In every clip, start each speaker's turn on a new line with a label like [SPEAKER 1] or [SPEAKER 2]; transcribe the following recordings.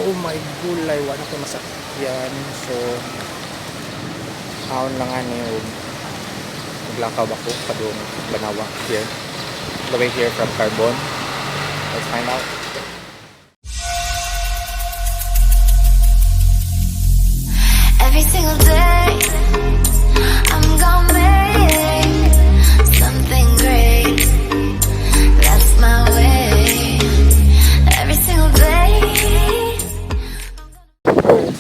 [SPEAKER 1] Oh my gulay, wala ko masakyan. So, aon lang ano yung maglakaw ako padung Banawa here. The way here from Carbon. Let's find out.
[SPEAKER 2] Every single day, I'm gonna make something great. That's my way. Every single day.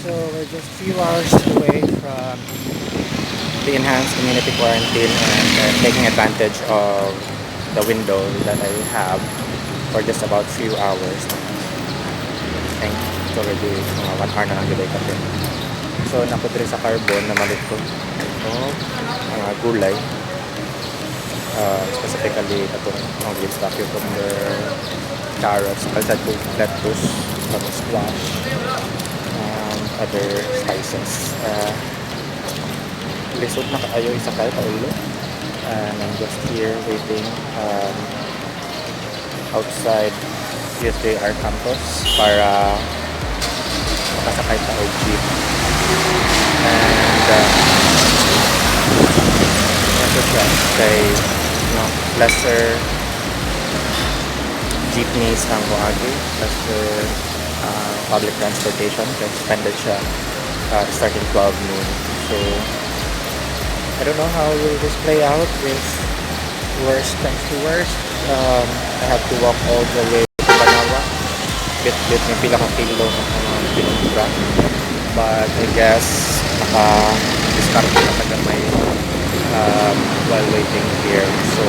[SPEAKER 1] So we're just a few hours away from the enhanced community quarantine and taking advantage of the window that I have for just about few hours. I think it's already 1 hour na lang gilay kasi. So naputri sa Carbon na malit ko ito mga gulay, specifically itong mga green stock cucumber, carrots, kalsad ko, lettuce, tapos squash, and other spices. Lisod na kaayo isakay pa ulo, and I'm just here waiting outside USJR campus para makasakay sa jeep. And ito siya kay lesser jeepneys ang Buagi, lesser public transportation kaya suspended siya starting 12 noon. So I don't know how will this play out if worst comes to worst. I have to walk all the way to Banawa. Bit may pila kang kilo ng pinuntura. But I guess naka-discard na tagamay while waiting here. So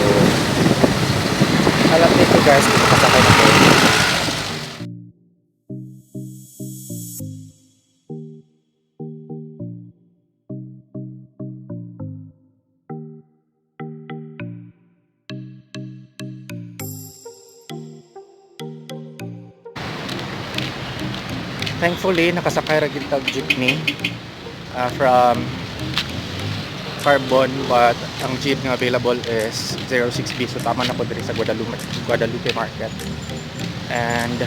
[SPEAKER 1] I'll update you guys kung makasakay na ko. Thankfully, nakasakay ra gyud tag jeepney from Carbon, but ang jeep nga available is 06B, so tama na po diri sa Guadalupe Market. And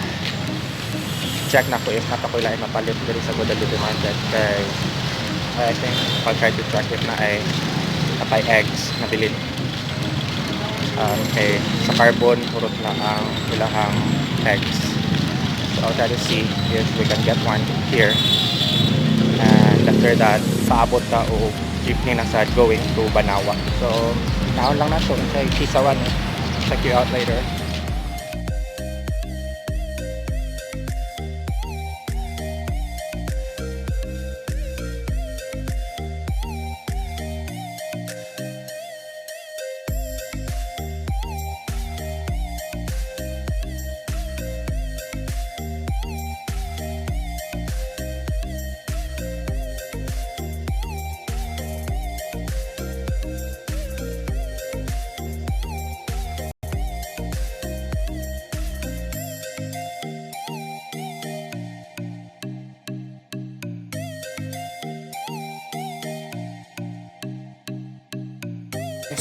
[SPEAKER 1] check na ko if natakoy lain mapalit diri sa Guadalupe Market kay I think I'll try to track it na ay napay eggs na bilin. Kay sa Carbon purot na ang ilahang eggs. So I'll try to see if we can get one here, and after that paabot ta o jeepney na sa going to Banawa. So naon lang na to kay Kisawan. Check you out later.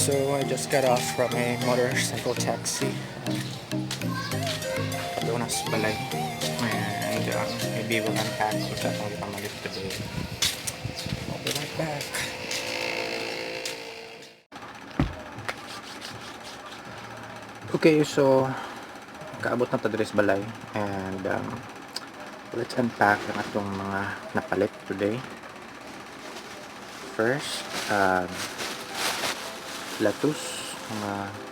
[SPEAKER 1] So I just got off from a motorcycle taxi Padonas Balay, and maybe we'll unpack what's up on the today. I'll be right back. Okay, so kaabot na Padres Balay, and let's unpack ang atong mga napalit today. First, lettuce,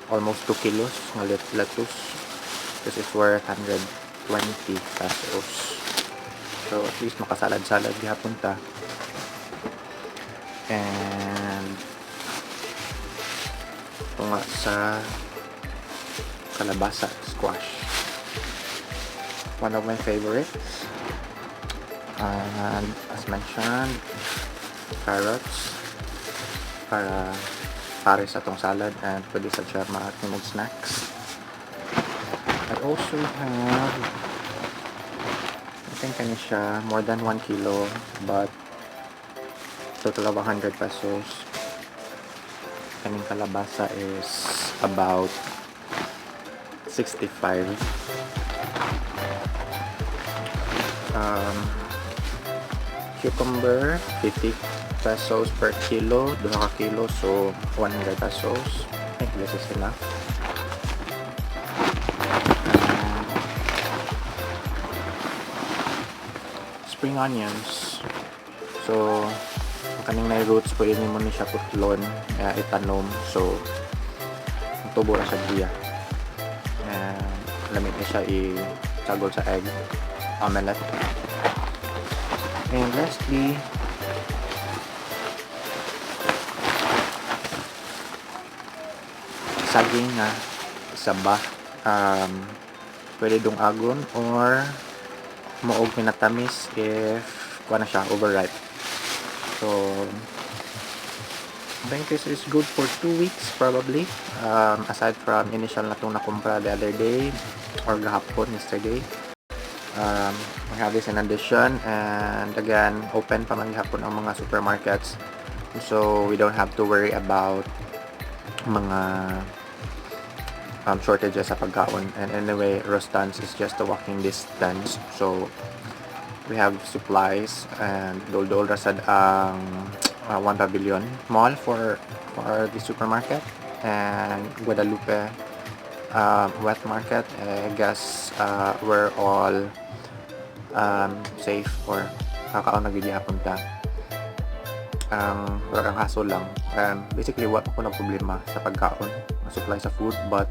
[SPEAKER 1] almost 2 kilos ng lettuce. This is worth 120 pesos. So at least makasalad-salad gihapon ta. And ito nga sa kalabasa, squash, one of my favorites. And as mentioned, carrots para sa atong salad, and pwede sa siya mga snacks. I also have, I think kani siya more than 1 kilo, but total of 100 pesos. Kaning kalabasa is about 65. Cucumber 50 pesos per kilo, 2 ka kilo, so 100 pesos. I think this is enough. Spring onions, so kaning na roots pwede mo ni siya putlon, itanom, so tubo na siya diya, and lamit na siya i-sagol sa egg omelette. And lastly, saging nga saba, pwede dong agon or maog pinatamis if kuha na siya overripe. So I think this is good for 2 weeks probably, aside from initial na itong nakumpra the other day or gahapon yesterday. We have this in addition, and again open pa man gihapon ang mga supermarkets, so we don't have to worry about mga shortages sa pagkaon. And anyway, Rostans is just a walking distance, so we have supplies, and dol rasad ang 1 Pavilion Mall for the supermarket, and Guadalupe wet market. I guess we're all safe or kakaon nagigihapon ta. Wala kang hassle lang. Basically, wala ko na problema sa pagkaon, supply sa food, but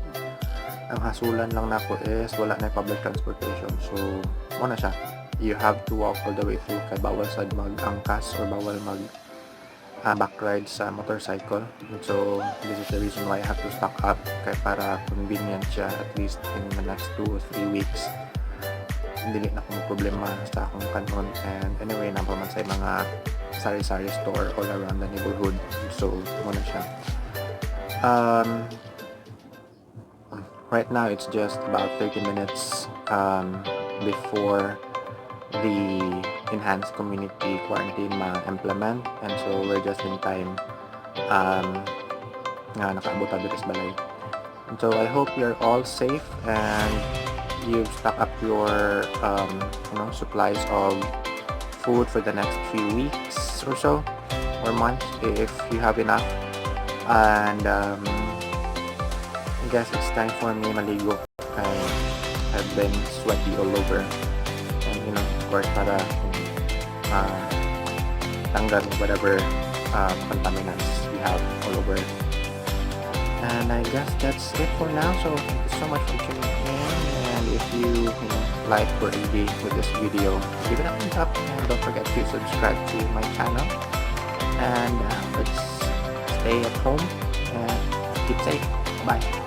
[SPEAKER 1] ang hasulan lang nako is wala na public transportation. So, na siya. You have to walk all the way through, kay bawal sad mag-angkas or bawal mag backride sa motorcycle. So, this is the reason why I have to stock up, kay para convenient siya at least in the next 2 or 3 weeks. Hindi na akong problema sa akong kanon. And anyway, napaman sa mga sari-sari store all around the neighborhood. So, na siya. Right now, it's just about 30 minutes before the enhanced community quarantine ma-implement, and so we're just in time nga nakaabot tayo sa balay. And so I hope you're all safe and you've stocked up your supplies of food for the next few weeks or so, or months if you have enough. And I guess it's time for me maligo. I've been sweaty all over, and of course para tanggal whatever contaminants we have all over. And I guess that's it for now. So thank you so much for tuning in, and if you like or agree with this video, give it a thumbs up, and don't forget to subscribe to my channel. And let's stay at home and keep safe. Bye.